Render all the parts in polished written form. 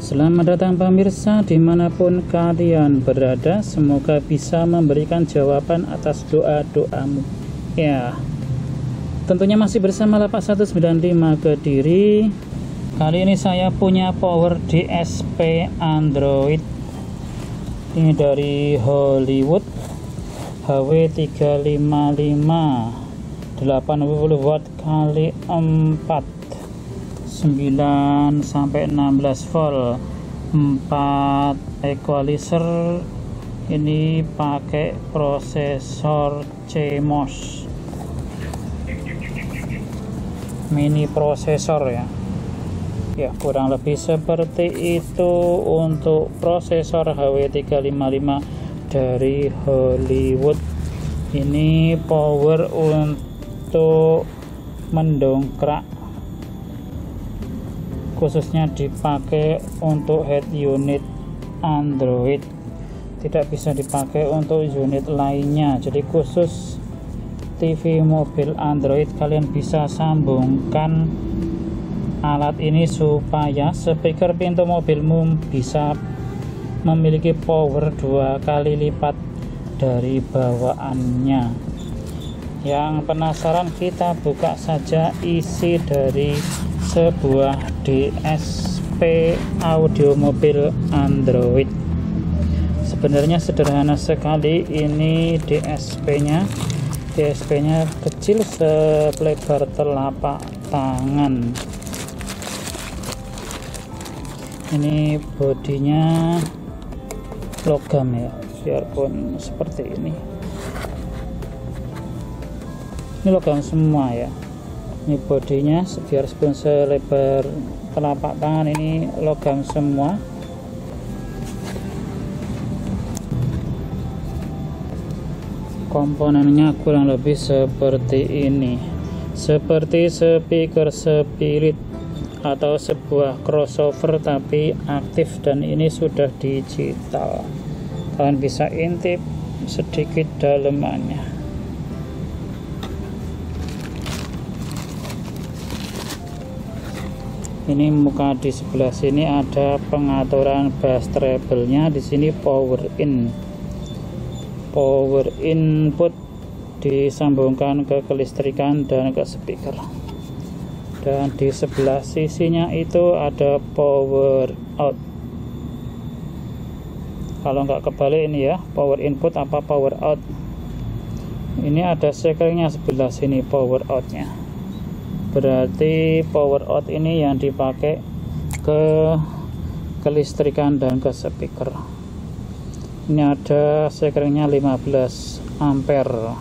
Selamat datang pemirsa dimanapun kalian berada. Semoga bisa memberikan jawaban atas doa-doamu. Ya, tentunya masih bersama Lapak 195 Kediri. Kali ini saya punya power DSP Android. Ini dari Hollywood HW355 80 watt kali 4 9 sampai 16 volt 4 equalizer. Ini pakai prosesor CMOS mini prosesor ya. Ya, kurang lebih seperti itu untuk prosesor HW355 dari Hollywood. Ini power untuk mendongkrak, khususnya dipakai untuk head unit Android, tidak bisa dipakai untuk unit lainnya. Jadi khusus TV mobil Android kalian bisa sambungkan alat ini supaya speaker pintu mobilmu bisa memiliki power 2 kali lipat dari bawaannya. Yang penasaran, kita buka saja isi dari sebuah DSP audio mobil Android. Sebenarnya sederhana sekali. Ini DSP-nya kecil selebar telapak tangan. Ini bodinya logam ya, biarpun seperti ini logam semua ya. Ini bodinya biarpun selebar telapak tangan, ini logam semua. Komponennya kurang lebih seperti ini, seperti speaker Spirit atau sebuah crossover tapi aktif, dan ini sudah digital. Kalian bisa intip sedikit dalemannya. Ini muka di sebelah sini ada pengaturan bass treble-nya. Di sini power input disambungkan ke kelistrikan dan ke speaker. Dan di sebelah sisinya itu ada power out. Kalau nggak kebalik ini ya, power input apa power out. Ini ada sekelnya sebelah sini power outnya. Berarti power out ini yang dipakai ke kelistrikan dan ke speaker. Ini ada sekelnya 15 ampere.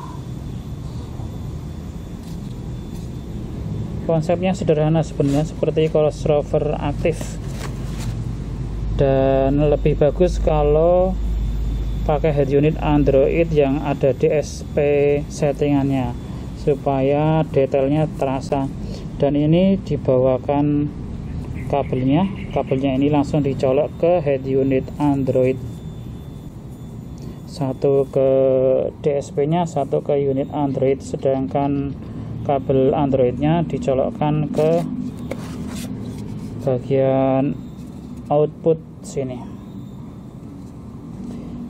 Konsepnya sederhana sebenarnya, seperti crossover aktif, dan lebih bagus kalau pakai head unit Android yang ada DSP settingannya supaya detailnya terasa. Dan ini dibawakan kabelnya ini langsung dicolok ke head unit Android, satu ke DSP nya, satu ke unit Android, sedangkan kabel Androidnya dicolokkan ke bagian output sini.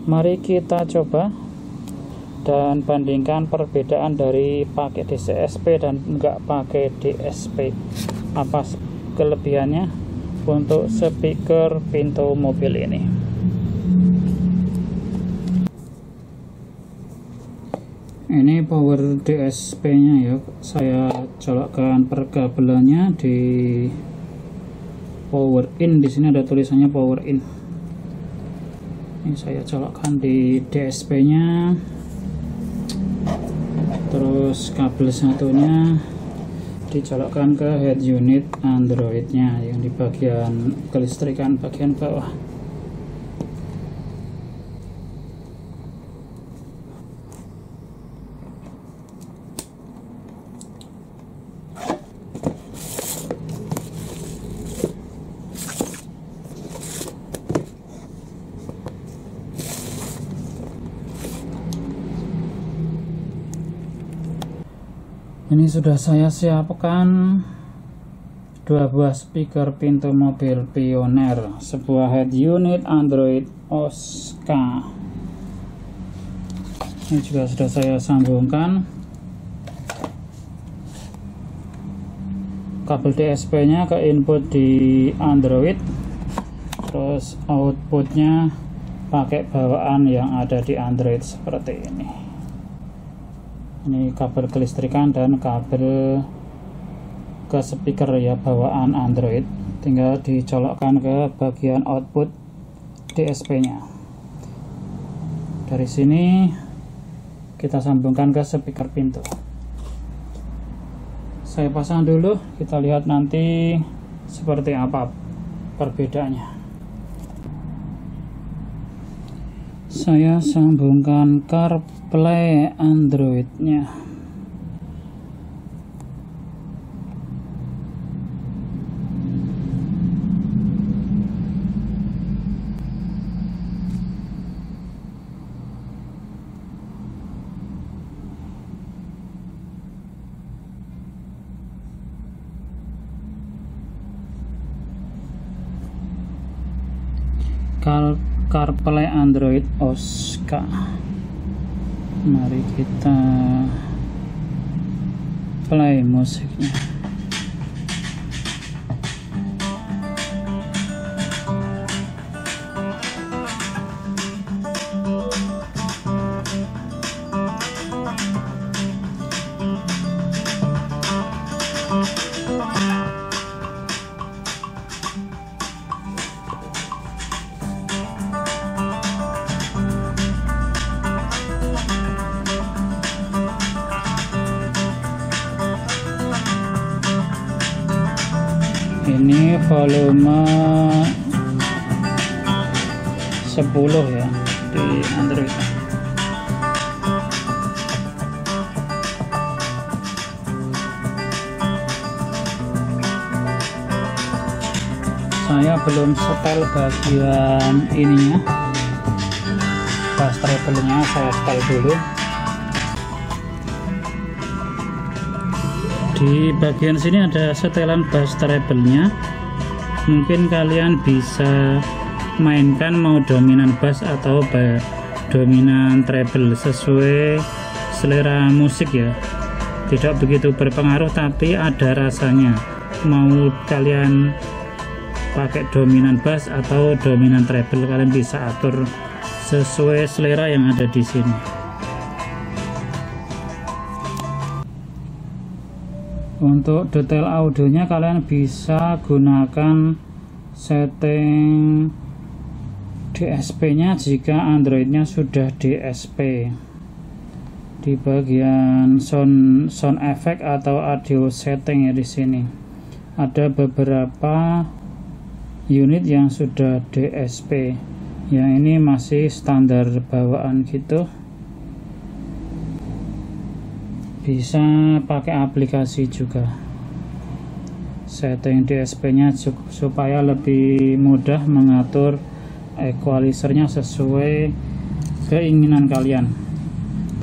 Mari kita coba dan bandingkan perbedaan dari pakai DSP dan enggak pakai DSP. Apa kelebihannya untuk speaker pintu mobil ini. Ini power DSP nya ya, saya colokkan perkabelannya di power in. Di sini ada tulisannya power in. Ini saya colokkan di DSP nya. Terus kabel satunya dicolokkan ke head unit Androidnya yang di bagian kelistrikan bagian bawah. Ini sudah saya siapkan 2 buah speaker pintu mobil Pioneer, sebuah head unit Android Oscar. Ini juga sudah saya sambungkan. Kabel DSP nya ke input di Android, terus outputnya pakai bawaan yang ada di Android seperti ini. Ini kabel kelistrikan dan kabel ke speaker ya, bawaan Android, tinggal dicolokkan ke bagian output DSP nya. Dari sini kita sambungkan ke speaker pintu. Saya pasang dulu, kita lihat nanti seperti apa perbedaannya. Saya sambungkan CarPlay Android-nya. CarPlay Android Oscar. Mari kita play musiknya. Ini volume 10 ya di Android. Saya belum setel bagian ininya, bass treble-nya saya setel dulu. Di bagian sini ada setelan bass treble-nya. Mungkin kalian bisa mainkan mau dominan bass atau dominan treble sesuai selera musik ya. Tidak begitu berpengaruh, tapi ada rasanya. Mau kalian pakai dominan bass atau dominan treble, kalian bisa atur sesuai selera yang ada di sini. Untuk detail audionya kalian bisa gunakan setting DSP nya jika Android nya sudah DSP. Di bagian sound effect atau audio setting ya, di sini ada beberapa unit yang sudah DSP. Yang ini masih standar bawaan gitu. Bisa pakai aplikasi juga. Setting DSP nya supaya lebih mudah mengatur equalizernya sesuai keinginan kalian.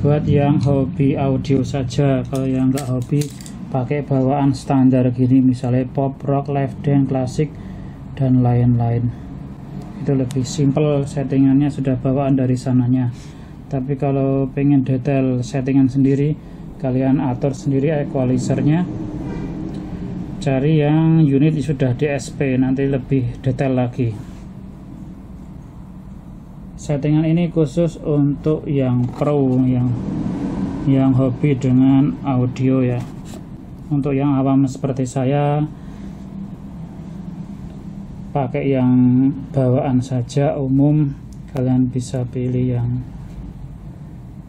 Buat yang hobi audio saja, kalau yang nggak hobi pakai bawaan standar gini, misalnya pop, rock, live dance, klasik dan lain-lain. Itu lebih simple, settingannya sudah bawaan dari sananya. Tapi kalau pengen detail settingan sendiri, kalian atur sendiri equalizernya, cari yang unit sudah DSP, nanti lebih detail lagi. Settingan ini khusus untuk yang pro, yang hobi dengan audio ya. Untuk yang awam seperti saya, pakai yang bawaan saja umum. Kalian bisa pilih yang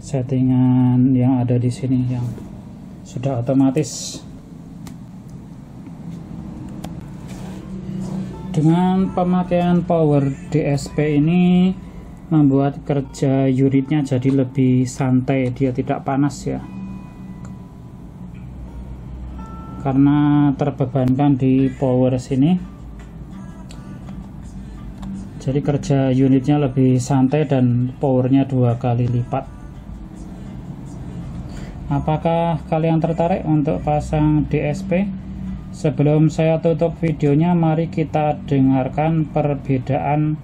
settingan yang ada di sini yang sudah otomatis. Dengan pemakaian power DSP ini membuat kerja unitnya jadi lebih santai, dia tidak panas ya, karena terbebankan di power sini. Jadi kerja unitnya lebih santai dan powernya 2 kali lipat. Apakah kalian tertarik untuk pasang DSP? Sebelum saya tutup videonya, mari kita dengarkan perbedaan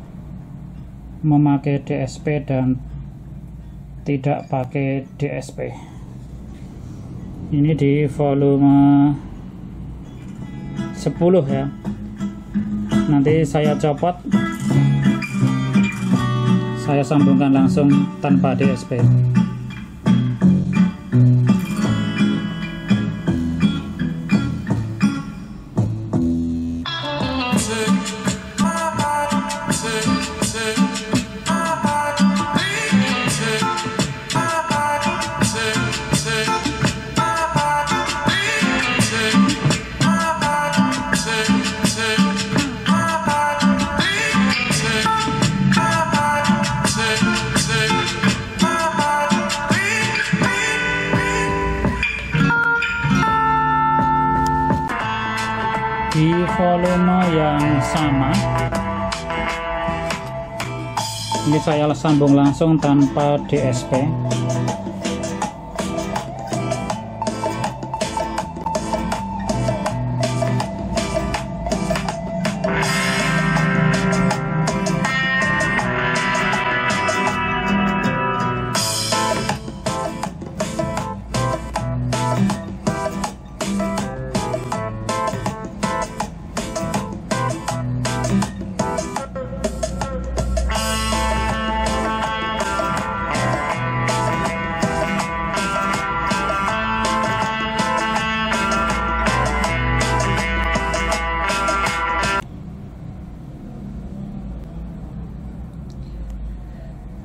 memakai DSP dan tidak pakai DSP. Ini di volume 10 ya. Nanti saya copot, saya sambungkan langsung tanpa DSP. Di volume yang sama, ini saya sambung langsung tanpa DSP.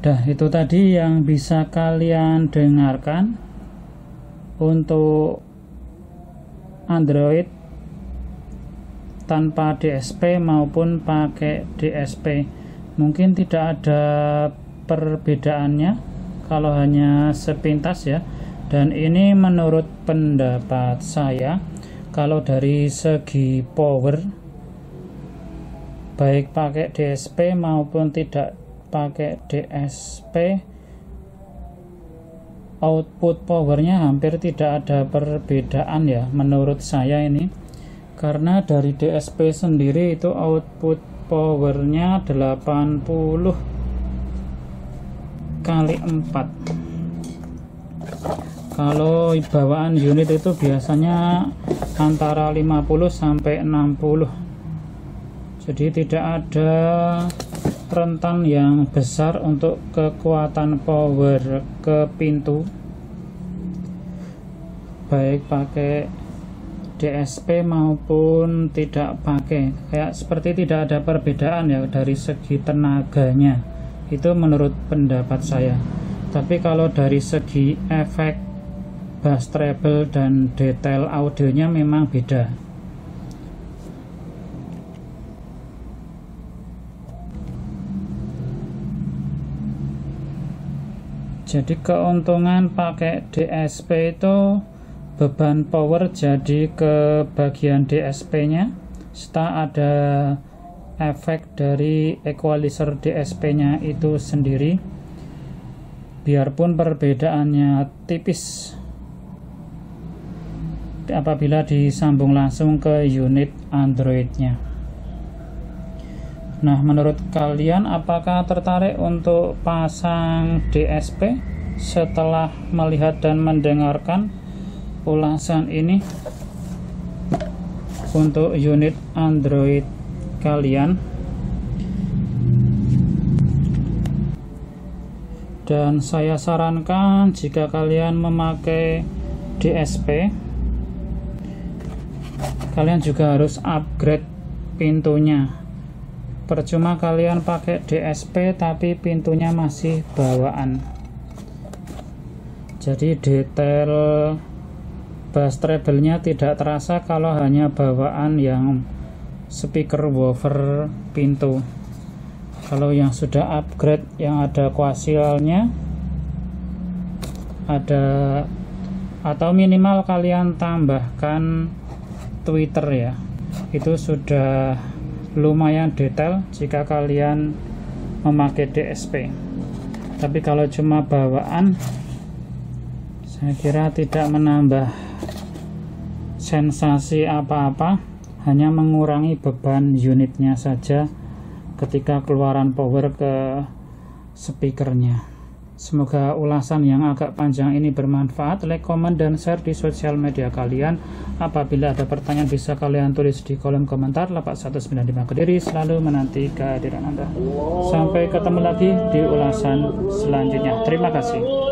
Dah, itu tadi yang bisa kalian dengarkan untuk Android tanpa DSP maupun pakai DSP. Mungkin tidak ada perbedaannya kalau hanya sepintas ya. Dan ini menurut pendapat saya, kalau dari segi power, baik pakai DSP maupun tidak pakai DSP, output powernya hampir tidak ada perbedaan ya menurut saya ini. Karena dari DSP sendiri itu output powernya 80 kali 4. Kalau bawaan unit itu biasanya antara 50 sampai 60. Jadi tidak ada rentan yang besar untuk kekuatan power ke pintu, baik pakai DSP maupun tidak pakai. Kayak seperti tidak ada perbedaan ya dari segi tenaganya, itu menurut pendapat saya. Tapi kalau dari segi efek, bass treble dan detail audionya memang beda. Jadi keuntungan pakai DSP itu beban power jadi ke bagian DSP nya, serta ada efek dari equalizer DSP nya itu sendiri, biarpun perbedaannya tipis apabila disambung langsung ke unit Android nya. Nah, menurut kalian apakah tertarik untuk pasang DSP setelah melihat dan mendengarkan ulasan ini untuk unit Android kalian? Dan saya sarankan jika kalian memakai DSP, kalian juga harus upgrade pintunya. Percuma kalian pakai DSP tapi pintunya masih bawaan. Jadi detail bass treble-nya tidak terasa kalau hanya bawaan yang speaker woofer pintu. Kalau yang sudah upgrade, yang ada coaxialnya, ada, atau minimal kalian tambahkan tweeter ya, itu sudah lumayan detail jika kalian memakai DSP. Tapi kalau cuma bawaan, saya kira tidak menambah sensasi apa-apa, hanya mengurangi beban unitnya saja ketika keluaran power ke speakernya. Semoga ulasan yang agak panjang ini bermanfaat. Like, comment, dan share di sosial media kalian. Apabila ada pertanyaan bisa kalian tulis di kolom komentar. Lapak 195 Kediri selalu menanti kehadiran Anda. Sampai ketemu lagi di ulasan selanjutnya. Terima kasih.